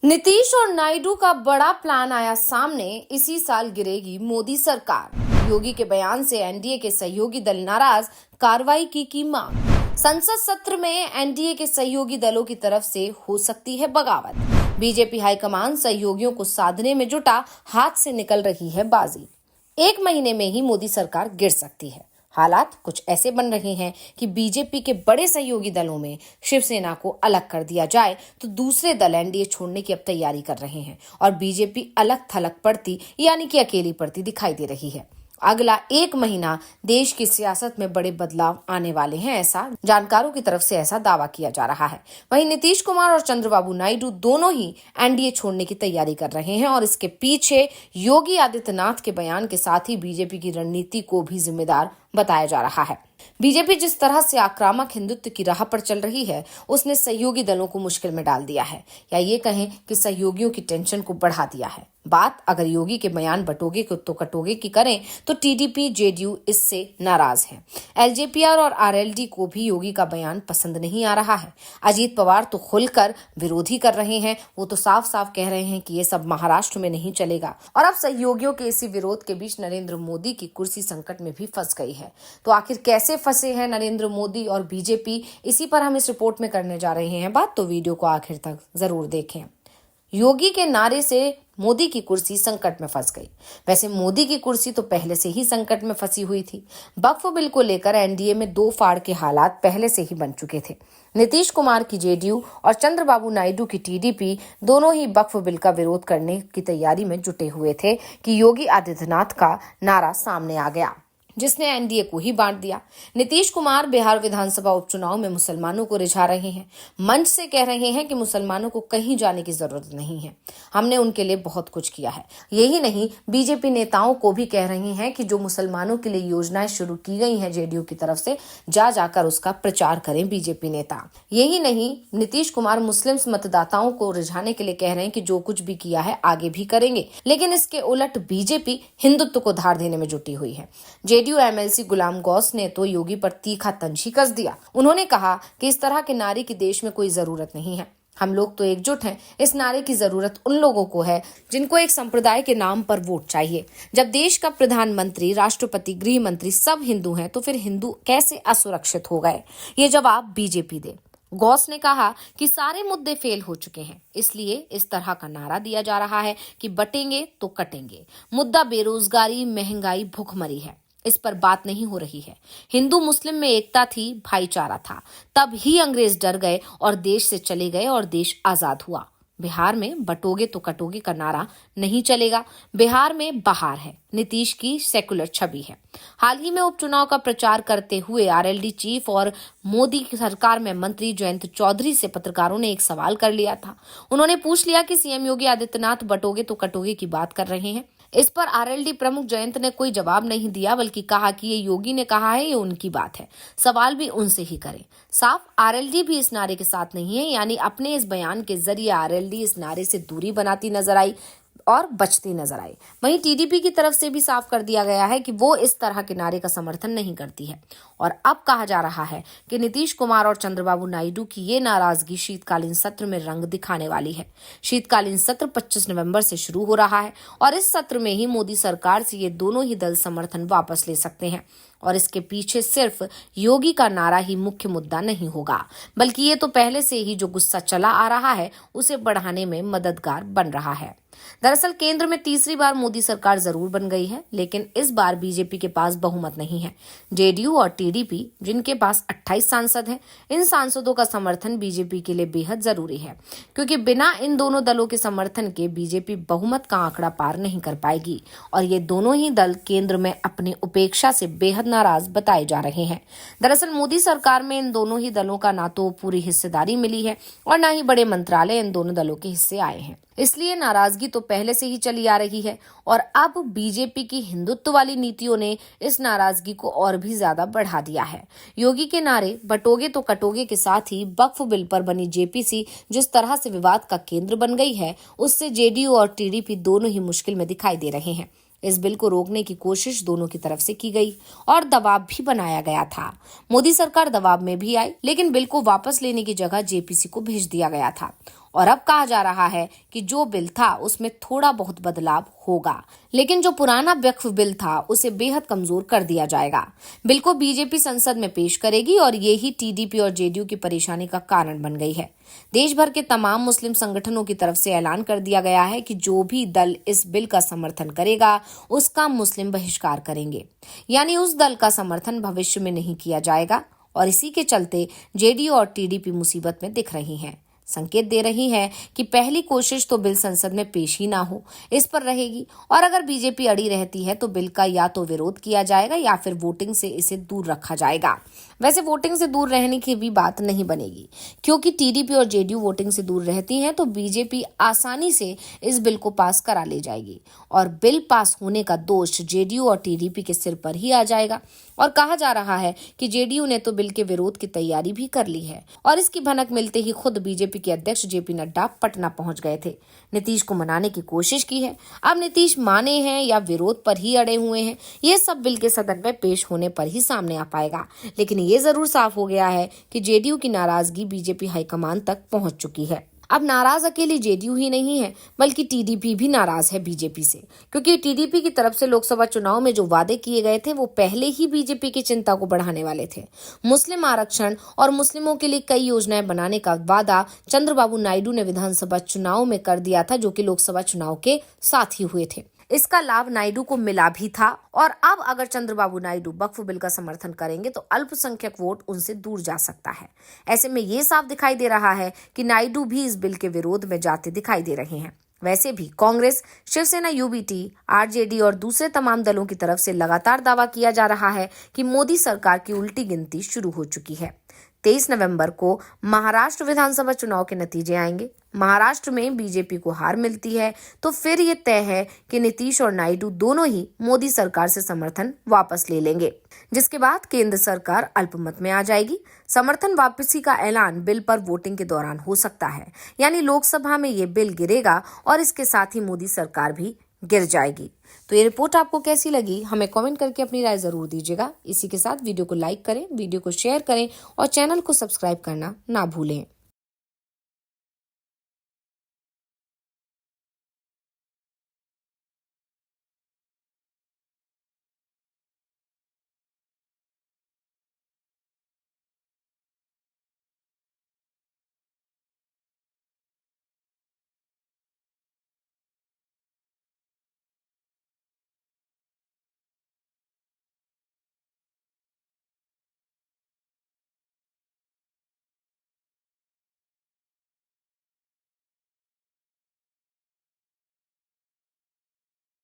नीतीश और नायडू का बड़ा प्लान आया सामने। इसी साल गिरेगी मोदी सरकार। योगी के बयान से एनडीए के सहयोगी दल नाराज, कार्रवाई की मांग। संसद सत्र में एनडीए के सहयोगी दलों की तरफ से हो सकती है बगावत। बीजेपी हाईकमान सहयोगियों को साधने में जुटा, हाथ से निकल रही है बाजी। एक महीने में ही मोदी सरकार गिर सकती है। हालात कुछ ऐसे बन रहे हैं कि बीजेपी के बड़े सहयोगी दलों में शिवसेना को अलग कर दिया जाए तो दूसरे दल एनडीए छोड़ने की अब तैयारी कर रहे हैं और बीजेपी अलग थलग पड़ती यानी कि अकेली पड़ती दिखाई दे रही है। अगला एक महीना देश की सियासत में बड़े बदलाव आने वाले हैं, ऐसा जानकारों की तरफ से ऐसा दावा किया जा रहा है। वहीं नीतीश कुमार और चंद्रबाबू नायडू दोनों ही एनडीए छोड़ने की तैयारी कर रहे हैं और इसके पीछे योगी आदित्यनाथ के बयान के साथ ही बीजेपी की रणनीति को भी जिम्मेदार बताया जा रहा है। बीजेपी जिस तरह से आक्रामक हिंदुत्व की राह पर चल रही है, उसने सहयोगी दलों को मुश्किल में डाल दिया है, या ये कहें कि सहयोगियों की टेंशन को बढ़ा दिया है। बात अगर योगी के बयान बटोगे तो कटोगे की करें तो टीडीपी जेडीयू इससे नाराज है। एलजेपीआर और आरएलडी को भी योगी का बयान पसंद नहीं आ रहा है। अजीत पवार तो खुलकर विरोधी कर रहे हैं। वो तो साफ साफ कह रहे हैं कि ये सब महाराष्ट्र में नहीं चलेगा। और अब सहयोगियों के इसी विरोध के बीच नरेंद्र मोदी की कुर्सी संकट में भी फंस गई है। तो आखिर कैसे फंसे हैं नरेंद्र मोदी और बीजेपी, इसी पर हम इस रिपोर्ट में करने जा रहे हैं बात, तो वीडियो को आखिर तक जरूर देखें। योगी के नारे से मोदी की कुर्सी संकट में फंस गई। वैसे मोदी की कुर्सी तो पहले से ही संकट में फंसी हुई थी। वक्फ बिल को लेकर एनडीए में दो फाड़ के हालात पहले से ही बन चुके थे। नीतीश कुमार की जेडीयू और चंद्रबाबू नायडू की टीडीपी दोनों ही वक्फ बिल का विरोध करने की तैयारी में जुटे हुए थे कि योगी आदित्यनाथ का नारा सामने आ गया, जिसने एनडीए को ही बांट दिया। नीतीश कुमार बिहार विधानसभा उपचुनाव में मुसलमानों को रिझा रहे हैं। मंच से कह रहे हैं कि मुसलमानों को कहीं जाने की जरूरत नहीं है, हमने उनके लिए बहुत कुछ किया है। यही नहीं, बीजेपी नेताओं को भी कह रही हैं कि जो मुसलमानों के लिए योजनाएं शुरू की गई हैं जेडीयू की तरफ से, जाकर उसका प्रचार करें बीजेपी नेता। यही नहीं, नीतीश कुमार मुस्लिम मतदाताओं को रिझाने के लिए कह रहे हैं कि जो कुछ भी किया है आगे भी करेंगे। लेकिन इसके उलट बीजेपी हिंदुत्व को धार देने में जुटी हुई है। जेडीयू एमएलसी गुलाम गौस ने तो योगी पर तीखा तंज ही कस दिया। उन्होंने कहा कि इस तरह के नारे की देश में कोई जरूरत नहीं है। हम लोग तो एकजुट हैं। इस नारे की जरूरत उन लोगों को है जिनको एक संप्रदाय के नाम पर वोट चाहिए। जब देश का प्रधानमंत्री, राष्ट्रपति, गृह मंत्री सब हिंदू हैं, तो फिर हिंदू कैसे असुरक्षित हो गए? ये जवाब बीजेपी दे। गौस ने कहा कि सारे मुद्दे फेल हो चुके हैं, इसलिए इस तरह का नारा दिया जा रहा है कि बटेंगे तो कटेंगे। मुद्दा बेरोजगारी, महंगाई, भूखमरी है, इस पर बात नहीं हो रही है। हिंदू मुस्लिम में एकता थी, भाईचारा था, तब ही अंग्रेज डर गए और देश से चले गए और देश आजाद हुआ। बिहार में बटोगे तो कटोगे का नारा नहीं चलेगा। बिहार में बहार है, नीतीश की सेकुलर छवि है। हाल ही में उपचुनाव का प्रचार करते हुए आरएलडी चीफ और मोदी की सरकार में मंत्री जयंत चौधरी से पत्रकारों ने एक सवाल कर लिया था। उन्होंने पूछ लिया कि सीएम योगी आदित्यनाथ बटोगे तो कटोगे की बात कर रहे हैं। इस पर आरएलडी प्रमुख जयंत ने कोई जवाब नहीं दिया, बल्कि कहा कि ये योगी ने कहा है, ये उनकी बात है, सवाल भी उनसे ही करें। साफ आरएलडी भी इस नारे के साथ नहीं है, यानी अपने इस बयान के जरिए आरएलडी इस नारे से दूरी बनाती नजर आई और बचती नजर आई। वहीं टीडीपी की तरफ से भी साफ कर दिया गया है कि वो इस तरह के नारे का समर्थन नहीं करती है। और अब कहा जा रहा है कि नीतीश कुमार और चंद्रबाबू नायडू की ये नाराजगी शीतकालीन सत्र में रंग दिखाने वाली है। शीतकालीन सत्र 25 नवंबर से शुरू हो रहा है और इस सत्र में ही मोदी सरकार से ये दोनों ही दल समर्थन वापस ले सकते हैं। और इसके पीछे सिर्फ योगी का नारा ही मुख्य मुद्दा नहीं होगा, बल्कि ये तो पहले से ही जो गुस्सा चला आ रहा है उसे बढ़ाने में मददगार बन रहा है। दरअसल केंद्र में तीसरी बार मोदी सरकार जरूर बन गई है, लेकिन इस बार बीजेपी के पास बहुमत नहीं है। जेडीयू और टीडीपी, जिनके पास 28 सांसद हैं, इन सांसदों का समर्थन बीजेपी के लिए बेहद जरूरी है, क्योंकि बिना इन दोनों दलों के समर्थन के बीजेपी बहुमत का आंकड़ा पार नहीं कर पाएगी। और ये दोनों ही दल केंद्र में अपनी उपेक्षा से बेहद नाराज बताए जा रहे हैं। दरअसल मोदी सरकार में इन दोनों ही दलों का ना तो पूरी हिस्सेदारी मिली है और ना ही बड़े मंत्रालय इन दोनों दलों के हिस्से आए हैं। इसलिए नाराजगी तो पहले से ही चली आ रही है और अब बीजेपी की हिंदुत्व वाली नीतियों ने इस नाराजगी को और भी ज्यादा बढ़ा दिया है। योगी के नारे बटोगे तो कटोगे के साथ ही वक्फ बिल पर बनी जेपीसी जिस तरह से विवाद का केंद्र बन गई है, उससे जेडीयू और टीडीपी दोनों ही मुश्किल में दिखाई दे रहे हैं। इस बिल को रोकने की कोशिश दोनों की तरफ से की गई और दबाव भी बनाया गया था। मोदी सरकार दबाव में भी आई, लेकिन बिल को वापस लेने की जगह जेपीसी को भेज दिया गया था और अब कहा जा रहा है कि जो बिल था उसमें थोड़ा बहुत बदलाव होगा, लेकिन जो पुराना वक्फ बिल था उसे बेहद कमजोर कर दिया जाएगा। बिल को बीजेपी संसद में पेश करेगी और ये ही टीडीपी और जेडीयू की परेशानी का कारण बन गई है। देश भर के तमाम मुस्लिम संगठनों की तरफ से ऐलान कर दिया गया है कि जो भी दल इस बिल का समर्थन करेगा उसका मुस्लिम बहिष्कार करेंगे, यानी उस दल का समर्थन भविष्य में नहीं किया जाएगा। और इसी के चलते जेडीयू और टीडीपी मुसीबत में दिख रही हैं। संकेत दे रही है कि पहली कोशिश तो बिल संसद में पेश ही ना हो, इस पर रहेगी। और अगर बीजेपी अड़ी रहती है तो बिल का या तो विरोध किया जाएगा या फिर वोटिंग से इसे दूर रखा जाएगा। वैसे वोटिंग से दूर रहने की भी बात नहीं बनेगी, क्योंकि टीडीपी और जेडीयू वोटिंग से दूर रहती हैं तो बीजेपी आसानी से इस बिल को पास करा ले जाएगी और बिल पास होने का दोष जेडीयू और टीडीपी के सिर पर ही आ जाएगा। और कहा जा रहा है कि जेडीयू ने तो बिल के विरोध की तैयारी भी कर ली है और इसकी भनक मिलते ही खुद बीजेपी के अध्यक्ष जेपी नड्डा पटना पहुंच गए थे। नीतीश को मनाने की कोशिश की है। अब नीतीश माने हैं या विरोध पर ही अड़े हुए हैं, ये सब बिल के सदन में पेश होने पर ही सामने आ पाएगा। लेकिन ये जरूर साफ हो गया है कि जेडीयू की नाराजगी बीजेपी हाईकमान तक पहुंच चुकी है। अब नाराज अकेली जेडीयू ही नहीं है, बल्कि टीडीपी भी नाराज है बीजेपी से, क्योंकि टीडीपी की तरफ से लोकसभा चुनाव में जो वादे किए गए थे वो पहले ही बीजेपी की चिंता को बढ़ाने वाले थे। मुस्लिम आरक्षण और मुस्लिमों के लिए कई योजनाएं बनाने का वादा चंद्रबाबू नायडू ने विधानसभा चुनाव में कर दिया था, जो कि लोकसभा चुनाव के साथ ही हुए थे। इसका लाभ नायडू को मिला भी था और अब अगर चंद्रबाबू नायडू वक्फ बिल का समर्थन करेंगे तो अल्पसंख्यक वोट उनसे दूर जा सकता है। ऐसे में ये साफ दिखाई दे रहा है कि नायडू भी इस बिल के विरोध में जाते दिखाई दे रहे हैं। वैसे भी कांग्रेस, शिवसेना, यूबीटी, आरजेडी और दूसरे तमाम दलों की तरफ से लगातार दावा किया जा रहा है कि मोदी सरकार की उल्टी गिनती शुरू हो चुकी है। 23 नवंबर को महाराष्ट्र विधानसभा चुनाव के नतीजे आएंगे। महाराष्ट्र में बीजेपी को हार मिलती है तो फिर ये तय है कि नीतीश और नायडू दोनों ही मोदी सरकार से समर्थन वापस ले लेंगे, जिसके बाद केंद्र सरकार अल्पमत में आ जाएगी। समर्थन वापसी का ऐलान बिल पर वोटिंग के दौरान हो सकता है, यानी लोकसभा में ये बिल गिरेगा और इसके साथ ही मोदी सरकार भी गिर जाएगी। तो ये रिपोर्ट आपको कैसी लगी, हमें कमेंट करके अपनी राय जरूर दीजिएगा। इसी के साथ वीडियो को लाइक करें, वीडियो को शेयर करें और चैनल को सब्सक्राइब करना ना भूलें।